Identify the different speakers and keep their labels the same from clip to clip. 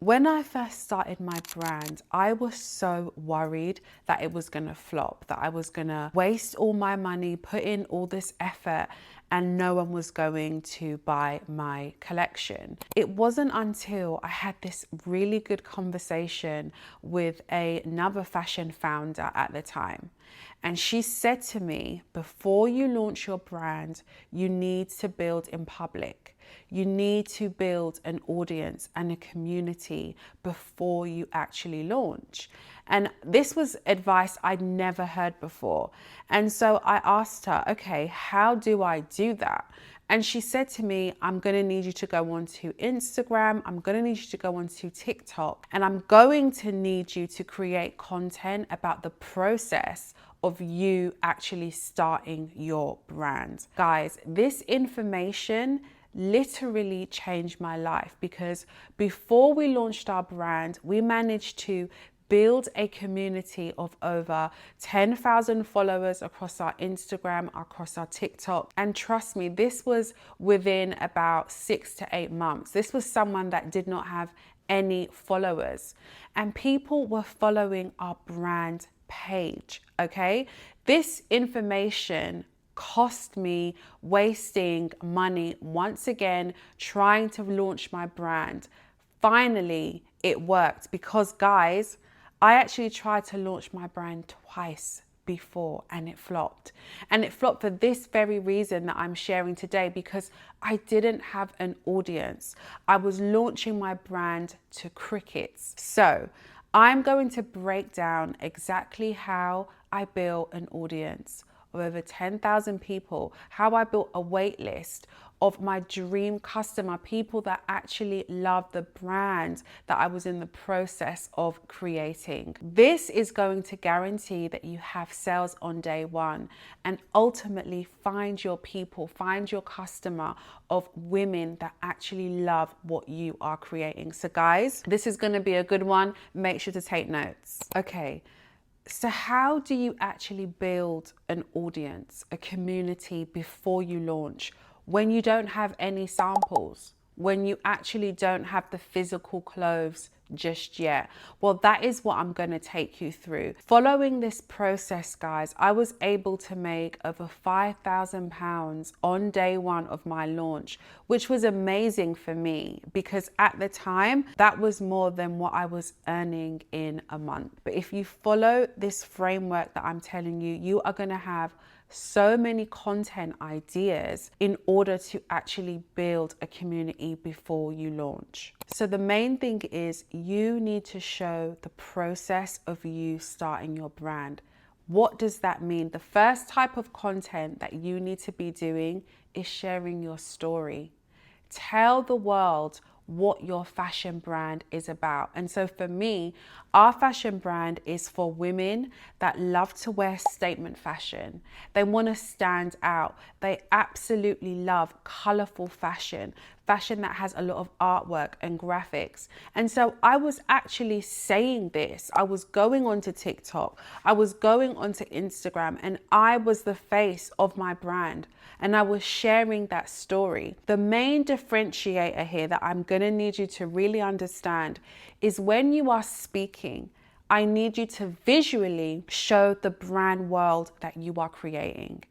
Speaker 1: When I first started my brand, I was so worried that it was gonna flop, that I was gonna waste all my money, put in all this effort, and no one was going to buy my collection. It wasn't until I had this really good conversation with another fashion founder at the time. And she said to me, before you launch your brand, you need to build in public. You need to build an audience and a community before you actually launch. And this was advice I'd never heard before. And so I asked her, okay, how do I do that? And she said to me, I'm going to need you to go onto Instagram. I'm going to need you to go onto TikTok. And I'm going to need you to create content about the process of you actually starting your brand. Guys, this information literally changed my life, because before we launched our brand, we managed to build a community of over 10,000 followers across our Instagram, across our TikTok. And trust me, this was within about 6 to 8 months. This was someone that did not have any followers, and people were following our brand page, okay? This information cost me wasting money once again trying to launch my brand. Finally, it worked, because guys, I actually tried to launch my brand twice before and it flopped. And it flopped for this very reason that I'm sharing today, because I didn't have an audience. I was launching my brand to crickets. So I'm going to break down exactly how I built an audience of over 10,000 people, how I built a wait list of my dream customer, people that actually love the brand that I was in the process of creating. This is going to guarantee that you have sales on day one, and ultimately find your people, find your customer of women that actually love what you are creating. So guys, this is going to be a good one. Make sure to take notes. Okay. So how do you actually build an audience, a community before you launch, when you don't have any samples, when you actually don't have the physical clothes just yet? Well, that is what I'm going to take you through. Following this process, guys, I was able to make over £5,000 on day one of my launch, which was amazing for me, because at the time that was more than what I was earning in a month. But if you follow this framework that I'm telling you, you are going to have so many content ideas in order to actually build a community before you launch. So the main thing is you need to show the process of you starting your brand. What does that mean? The first type of content that you need to be doing is sharing your story. Tell the world what your fashion brand is about. And so for me, our fashion brand is for women that love to wear statement fashion. They want to stand out. They absolutely love colorful fashion, fashion that has a lot of artwork and graphics. And so I was actually saying this. I was going onto TikTok, I was going onto Instagram, and I was the face of my brand. And I was sharing that story. The main differentiator here that I'm going to need you to really understand is when you are speaking, I need you to visually show the brand world that you are creating.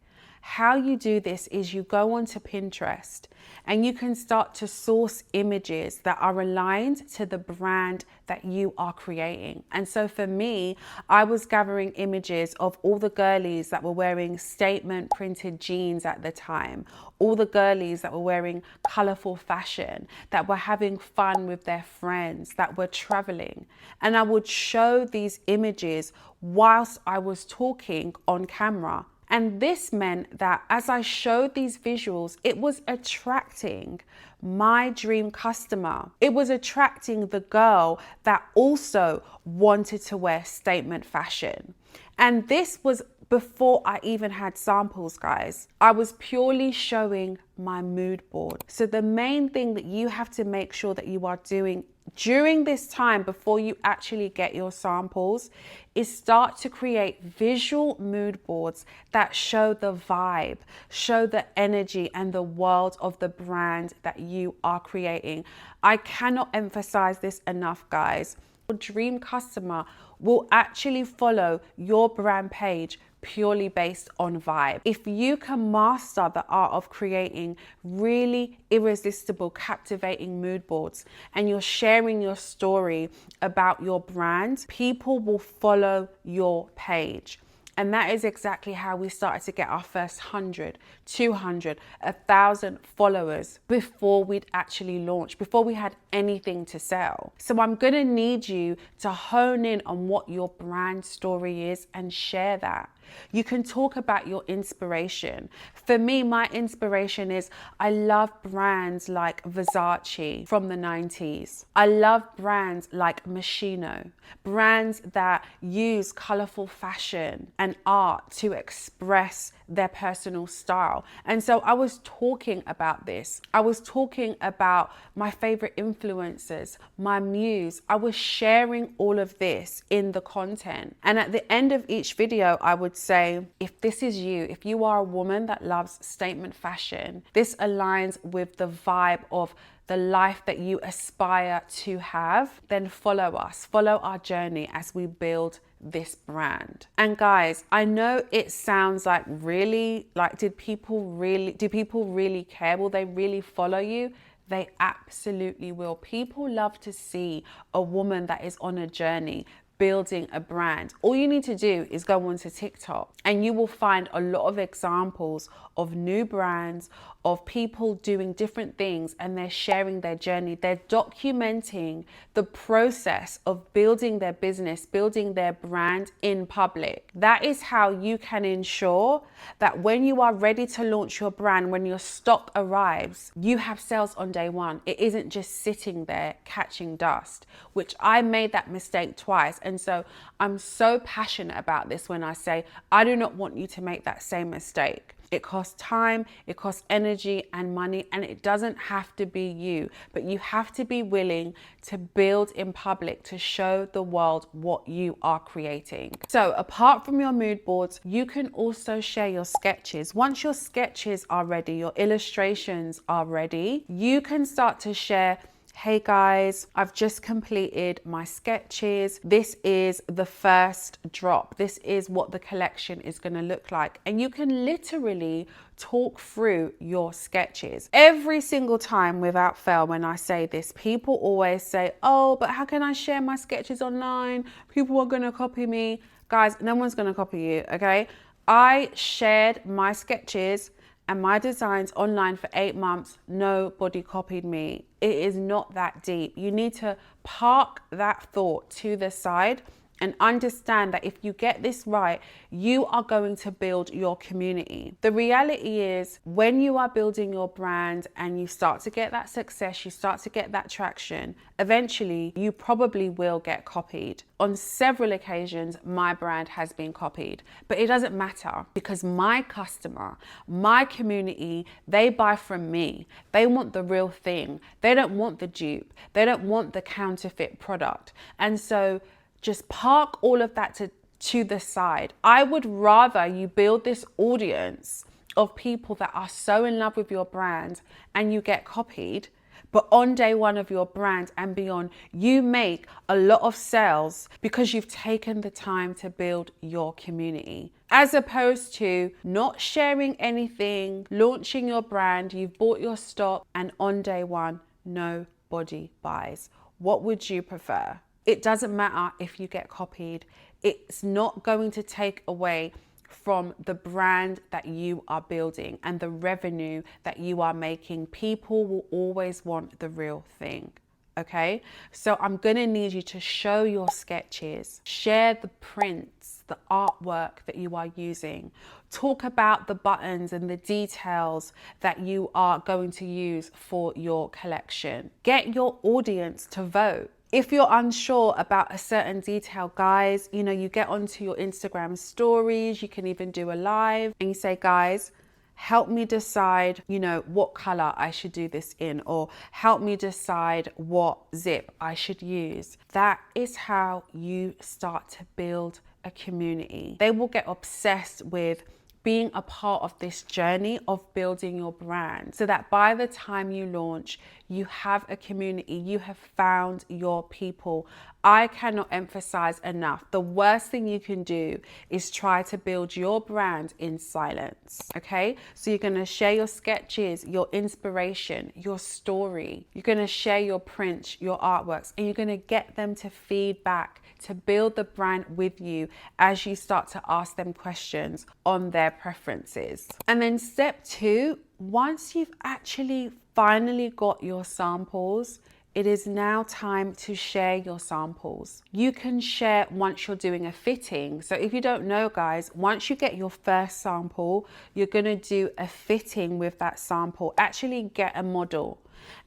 Speaker 1: How you do this is you go onto Pinterest and you can start to source images that are aligned to the brand that you are creating. And so for me, I was gathering images of all the girlies that were wearing statement printed jeans at the time, all the girlies that were wearing colorful fashion, that were having fun with their friends, that were traveling. And I would show these images whilst I was talking on camera. And this meant that as I showed these visuals, it was attracting my dream customer. It was attracting the girl that also wanted to wear statement fashion. And this was before I even had samples, guys. I was purely showing my mood board. So the main thing that you have to make sure that you are doing during this time, before you actually get your samples, is start to create visual mood boards that show the vibe, show the energy and the world of the brand that you are creating. I cannot emphasize this enough, guys. Your dream customer will actually follow your brand page purely based on vibe. If you can master the art of creating really irresistible, captivating mood boards, and you're sharing your story about your brand, people will follow your page. And that is exactly how we started to get our first 100, 200, 1,000 followers before we'd actually launched, before we had anything to sell. So I'm gonna need you to hone in on what your brand story is and share that. You can talk about your inspiration. For me, my inspiration is I love brands like Versace from the 90s. I love brands like Moschino, brands that use colorful fashion and art to express their personal style. And so I was talking about this. I was talking about my favorite influencers, my muse. I was sharing all of this in the content. And at the end of each video, I would say, if this is you, if you are a woman that loves statement fashion, this aligns with the vibe of the life that you aspire to have, then follow us, follow our journey as we build this brand. And guys, I know it sounds like really, like, do people really care? Will they really follow you? They absolutely will. People love to see a woman that is on a journey building a brand. All you need to do is go onto TikTok and you will find a lot of examples of new brands, of people doing different things, and they're sharing their journey. They're documenting the process of building their business, building their brand in public. That is how you can ensure that when you are ready to launch your brand, when your stock arrives, you have sales on day one. It isn't just sitting there catching dust, which I made that mistake twice. And so I'm so passionate about this when I say, I do not want you to make that same mistake. It costs time, it costs energy and money, and it doesn't have to be you, but you have to be willing to build in public to show the world what you are creating. So apart from your mood boards, you can also share your sketches. Once your sketches are ready, your illustrations are ready, you can start to share, hey guys, I've just completed my sketches. This is the first drop. This is what the collection is going to look like. And you can literally talk through your sketches. Every single time without fail, when I say this, people always say, oh, but how can I share my sketches online? People are going to copy me. Guys, no one's going to copy you, okay? I shared my sketches and my designs online for 8 months. Nobody copied me. It is not that deep. You need to park that thought to the side and understand that if you get this right, you are going to build your community. The reality is, when you are building your brand and you start to get that success, you start to get that traction, eventually you probably will get copied. On several occasions, my brand has been copied, but it doesn't matter because my customer, my community, they buy from me. They want the real thing. They don't want the dupe. They don't want the counterfeit product. And so just park all of that to the side. I would rather you build this audience of people that are so in love with your brand and you get copied, but on day one of your brand and beyond, you make a lot of sales because you've taken the time to build your community. As opposed to not sharing anything, launching your brand, you've bought your stock, and on day one, nobody buys. What would you prefer? It doesn't matter if you get copied. It's not going to take away from the brand that you are building and the revenue that you are making. People will always want the real thing, okay? So I'm gonna need you to show your sketches, share the prints, the artwork that you are using, talk about the buttons and the details that you are going to use for your collection. Get your audience to vote. If you're unsure about a certain detail, guys, you get onto your Instagram stories, you can even do a live and you say, guys, help me decide, you know, what color I should do this in, or help me decide what zip I should use. That is how you start to build a community. They will get obsessed with being a part of this journey of building your brand, so that by the time you launch, you have a community, you have found your people. I cannot emphasize enough, the worst thing you can do is try to build your brand in silence, okay? So you're gonna share your sketches, your inspiration, your story. You're gonna share your prints, your artworks, and you're gonna get them to feed back, to build the brand with you as you start to ask them questions on their preferences. And then step 2, once you've actually finally got your samples, it is now time to share your samples. You can share once you're doing a fitting. So if you don't know, guys, once you get your first sample, you're gonna do a fitting with that sample. Actually get a model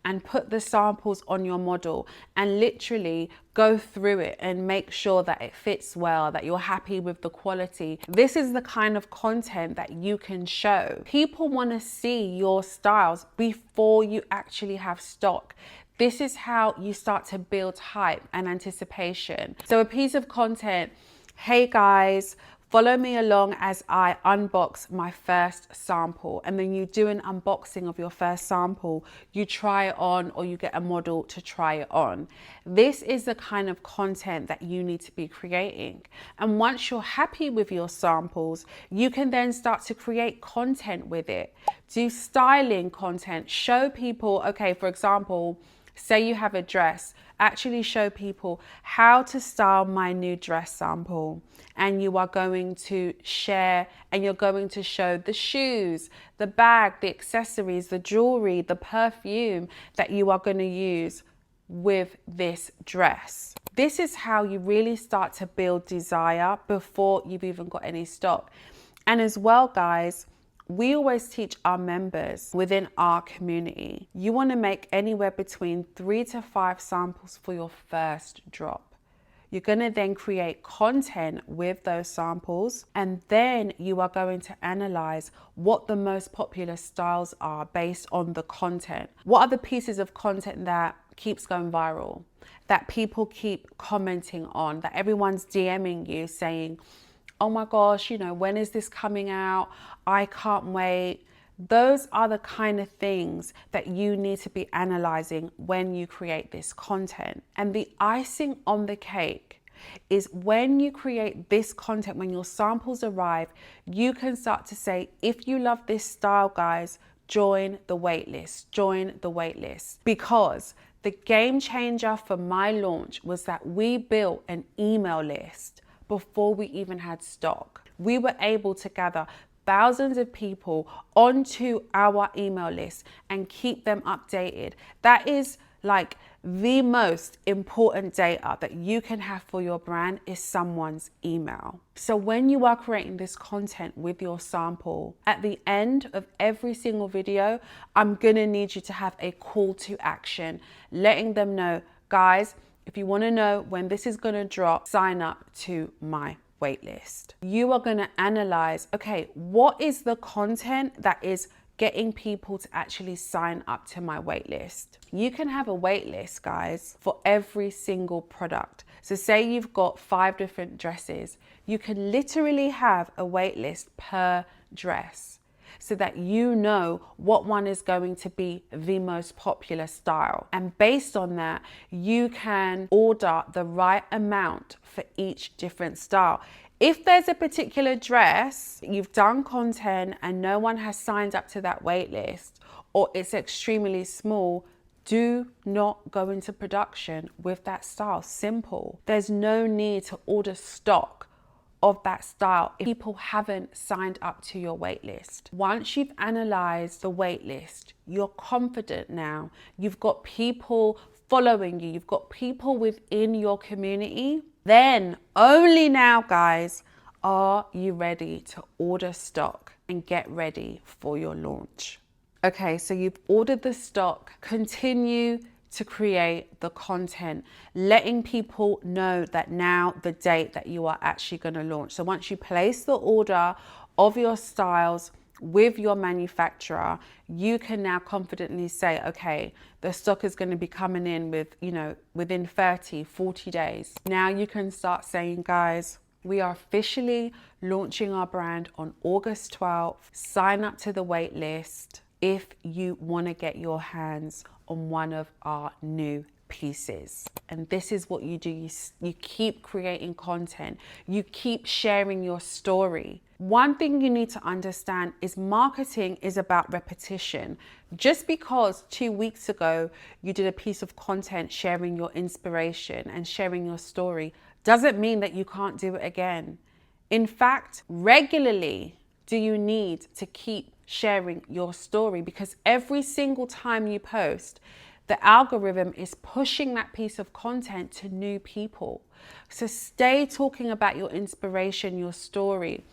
Speaker 1: and put the samples on your model and literally go through it and make sure that it fits well, that you're happy with the quality. This is the kind of content that you can show. People want to see your styles before you actually have stock. This is how you start to build hype and anticipation. So a piece of content, hey guys, follow me along as I unbox my first sample. And then you do an unboxing of your first sample, you try it on, or you get a model to try it on. This is the kind of content that you need to be creating. And once you're happy with your samples, you can then start to create content with it. Do styling content, show people, okay, for example, say you have a dress, actually show people how to style my new dress sample. And you are going to share and you're going to show the shoes, the bag, the accessories, the jewelry, the perfume that you are going to use with this dress. This is how you really start to build desire before you've even got any stock. And as well, guys, we always teach our members within our community, you want to make anywhere between 3 to 5 samples for your first drop. You're going to then create content with those samples, and then you are going to analyze what the most popular styles are based on the content. What are the pieces of content that keeps going viral, that people keep commenting on, that everyone's DMing you saying, oh my gosh, you know, when is this coming out? I can't wait. Those are the kind of things that you need to be analyzing when you create this content. And the icing on the cake is when you create this content, when your samples arrive, you can start to say, if you love this style, guys, join the waitlist, join the waitlist. Because the game changer for my launch was that we built an email list before we even had stock. We were able to gather thousands of people onto our email list and keep them updated. That is like the most important data that you can have for your brand, is someone's email. So when you are creating this content with your sample, at the end of every single video, I'm gonna need you to have a call to action, letting them know, guys, if you want to know when this is going to drop, sign up to my waitlist. You are going to analyze, okay, what is the content that is getting people to actually sign up to my waitlist? You can have a waitlist, guys, for every single product. So say you've got 5 different dresses, you can literally have a waitlist per dress, so that you know what one is going to be the most popular style. And based on that, you can order the right amount for each different style. If there's a particular dress, you've done content and no one has signed up to that wait list, or it's extremely small, do not go into production with that style. Simple. There's no need to order stock of that style if people haven't signed up to your waitlist. Once you've analyzed the waitlist, you're confident now. You've got people following you. You've got people within your community. Then only now, guys, are you ready to order stock and get ready for your launch. Okay, so you've ordered the stock. Continue to create the content, letting people know that now the date that you are actually going to launch. So once you place the order of your styles, with your manufacturer, you can now confidently say, okay, the stock is going to be coming in with, within 30, 40 days. Now you can start saying, guys, we are officially launching our brand on August 12th. Sign up to the wait list if you want to get your hands on one of our new pieces. And this is what you do. You keep creating content. You keep sharing your story. One thing you need to understand is marketing is about repetition. Just because 2 weeks ago you did a piece of content sharing your inspiration and sharing your story doesn't mean that you can't do it again. In fact, regularly do you need to keep sharing your story, because every single time you post, the algorithm is pushing that piece of content to new people. So stay talking about your inspiration, your story.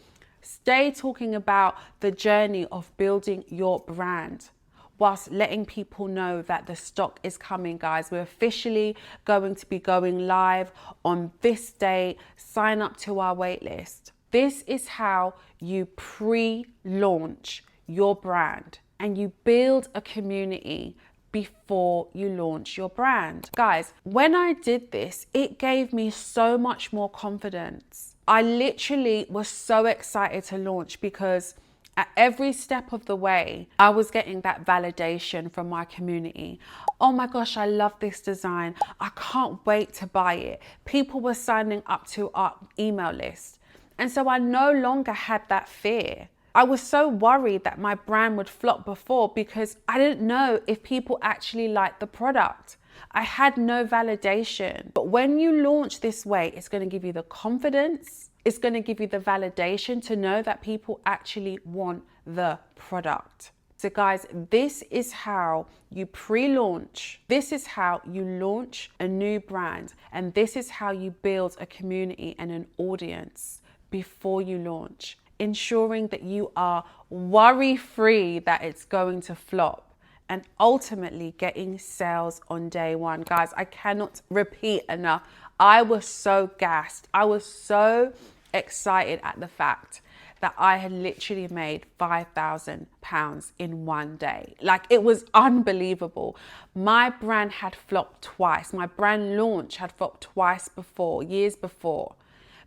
Speaker 1: Stay talking about the journey of building your brand, whilst letting people know that the stock is coming, guys. We're officially going to be going live on this day. Sign up to our waitlist. This is how you pre-launch your brand and you build a community before you launch your brand. Guys, when I did this, it gave me so much more confidence. I literally was so excited to launch because at every step of the way, I was getting that validation from my community. Oh my gosh, I love this design. I can't wait to buy it. People were signing up to our email list. And so I no longer had that fear. I was so worried that my brand would flop before because I didn't know if people actually liked the product. I had no validation. But when you launch this way, it's going to give you the confidence. It's going to give you the validation to know that people actually want the product. So guys, this is how you pre-launch. This is how you launch a new brand. And this is how you build a community and an audience before you launch, ensuring that you are worry-free that it's going to flop and ultimately getting sales on day one. Guys, I cannot repeat enough. I was so gassed. I was so excited at the fact that I had literally made £5,000 in one day. Like, it was unbelievable. My brand had flopped twice. My brand launch had flopped twice before, years before.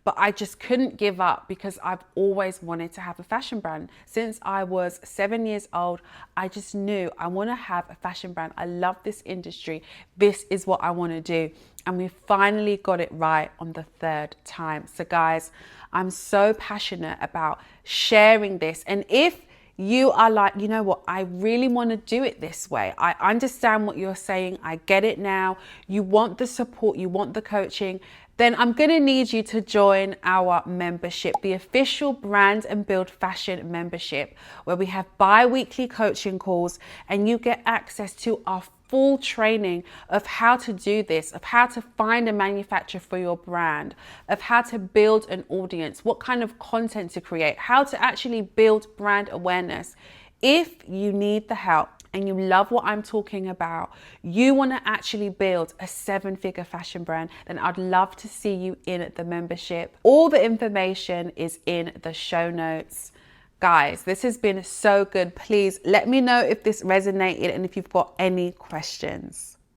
Speaker 1: But I just couldn't give up because I've always wanted to have a fashion brand. Since I was 7 years old, I just knew I want to have a fashion brand. I love this industry. This is what I want to do. And we finally got it right on the third time. So guys, I'm so passionate about sharing this. And if you are like, you know what, I really want to do it this way. I understand what you're saying. I get it now. You want the support, you want the coaching. Then I'm going to need you to join our membership, the official Brand and Build Fashion membership, where we have bi-weekly coaching calls and you get access to our full training of how to do this, of how to find a manufacturer for your brand, of how to build an audience, what kind of content to create, how to actually build brand awareness. If you need the help, and you love what I'm talking about, you want to actually build a 7-figure fashion brand, then I'd love to see you in the membership. All the information is in the show notes. Guys, this has been so good. Please let me know if this resonated and if you've got any questions.